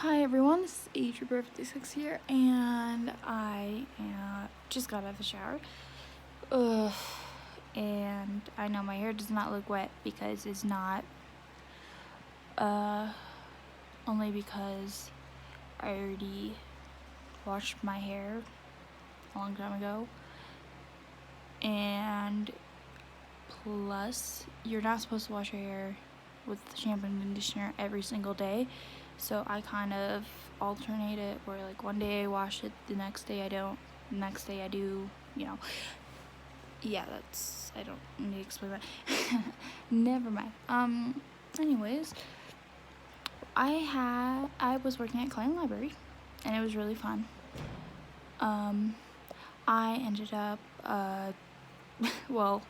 Hi everyone, this is Adria 56 here, and I just got out of the shower. Ugh, and I know my hair does not look wet because it's not. Only because I already washed my hair a long time ago. And plus, you're not supposed to wash your hair with shampoo and conditioner every single day. So I kind of alternate it where like one day I wash it, the next day I don't, the next day I do, Yeah, I don't need to explain that. Never mind. Anyways, I was working at Klein Library and it was really fun. I ended up, well,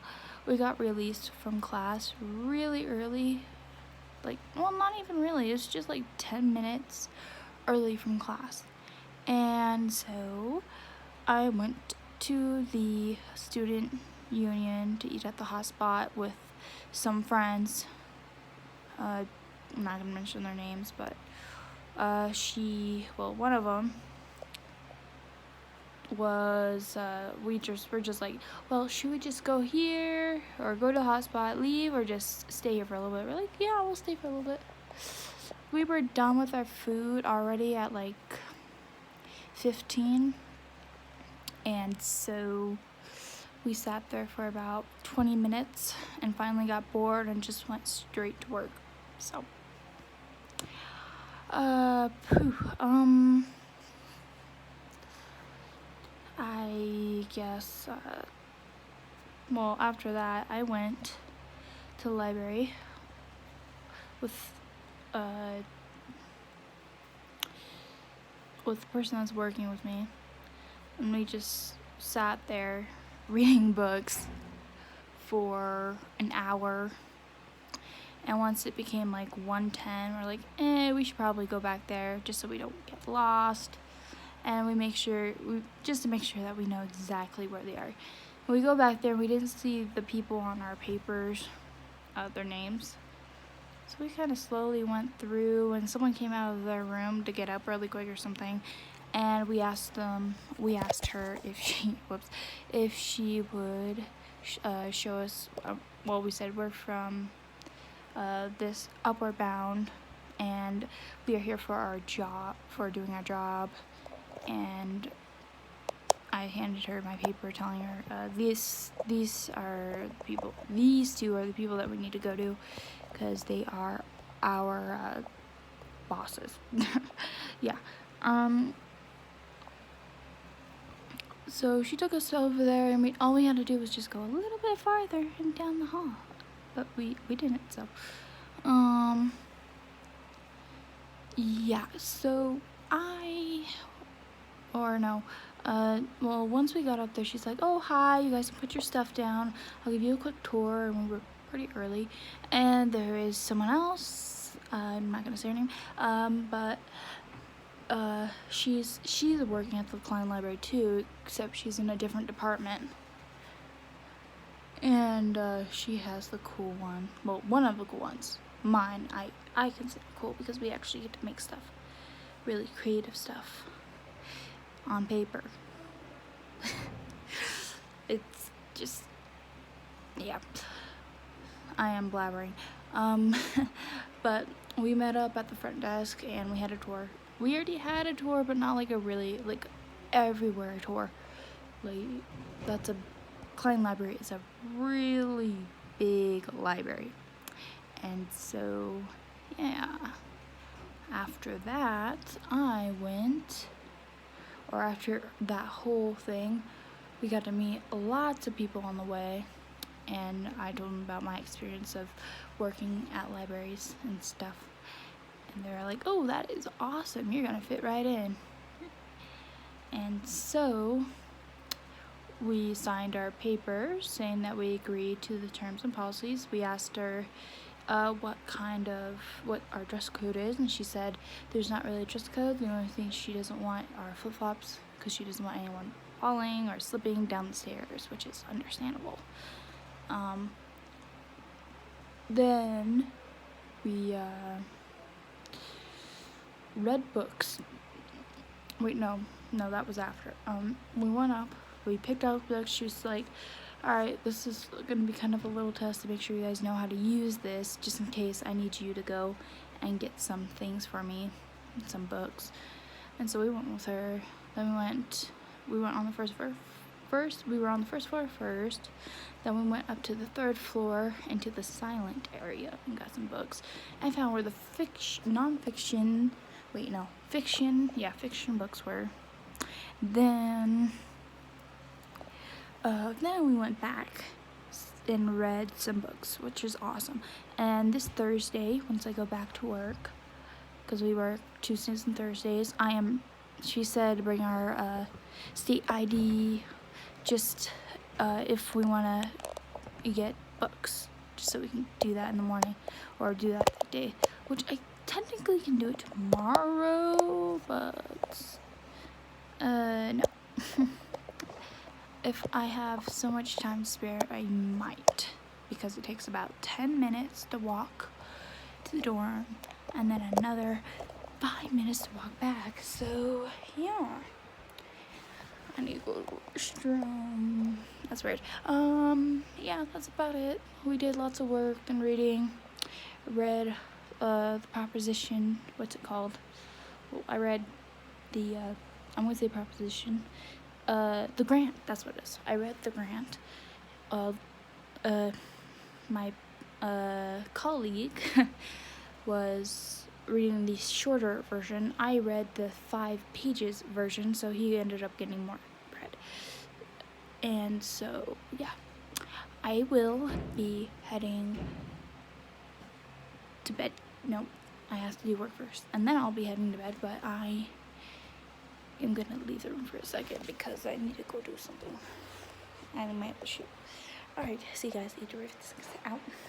we got released from class really early. Not even really, it's just like 10 minutes early from class. And so I went to the student union to eat at the hot spot with some friends. I'm not gonna mention their names, but one of them was, we're just like, well, should we just go here or go to the hot spot, leave, or just stay here for a little bit? We're like, yeah, we'll stay for a little bit. We were done with our food already at like 15, and so we sat there for about 20 minutes and finally got bored and just went straight to work. So, I guess, after that, I went to the library with the person that's working with me, and we just sat there reading books for an hour. And once it became like 1:10, we're like, we should probably go back there just so we don't get lost. And to make sure that we know exactly where they are. And we go back there and we didn't see the people on our papers, their names. So we kind of slowly went through, and someone came out of their room to get up really quick or something. And we asked her if she would show us, we said we're from this Upward Bound, and we are here for doing our job. And I handed her my paper telling her, these two are the people that we need to go to, because they are our bosses. Yeah. So she took us over there, and all we had to do was just go a little bit farther and down the hall. But we didn't, so. Yeah, so once we got up there, she's like, oh, hi, you guys can put your stuff down. I'll give you a quick tour, and we were pretty early. And there is someone else, I'm not gonna say her name, but she's working at the Klein Library too, except she's in a different department. And she has the cool one. Well, one of the cool ones. Mine, I consider cool because we actually get to make stuff. Really creative stuff. On paper. It's just, yeah. I am blabbering. But we met up at the front desk and we had a tour. We already had a tour, but not like a really, like, everywhere tour. Like, Klein Library is a really big library. And so, yeah. After that, after that whole thing, we got to meet lots of people on the way, and I told them about my experience of working at libraries and stuff. And they were like, oh, that is awesome, you're gonna fit right in. And so we signed our paper saying that we agreed to the terms and policies. We asked her what our dress code is, and she said there's not really a dress code. The only thing, she doesn't want our flip-flops because she doesn't want anyone falling or slipping down the stairs, which is understandable. Then read books. Wait, no, that was after. We went up, we picked out books. She was like, alright, this is gonna be kind of a little test to make sure you guys know how to use this, just in case I need you to go and get some things for me, some books. And so we went with her. Then we went on the first floor first. We were on the first floor first. Then we went up to the third floor into the silent area and got some books. I found where the fiction books were. Then we went back and read some books, which is awesome. And this Thursday, once I go back to work, because we work Tuesdays and Thursdays, she said bring our state ID, just if we want to get books, just so we can do that in the morning, or do that day, which I technically can do it tomorrow, but no. If I have so much time to spare, I might, because it takes about 10 minutes to walk to the dorm, and then another 5 minutes to walk back. So yeah, I need to go to the restroom. That's weird. Yeah, that's about it. We did lots of work and reading. Read the proposition. What's it called? Well, I read the I'm gonna say proposition. The grant. That's what it is. I read the grant. My colleague was reading the shorter version. I read the 5 pages version, so he ended up getting more bread. And so, yeah, I will be heading to bed. No, I have to do work first, and then I'll be heading to bed, but I am gonna leave the room for a second because I need to go do something. I might have to shoot. Alright, see you guys. 8 out.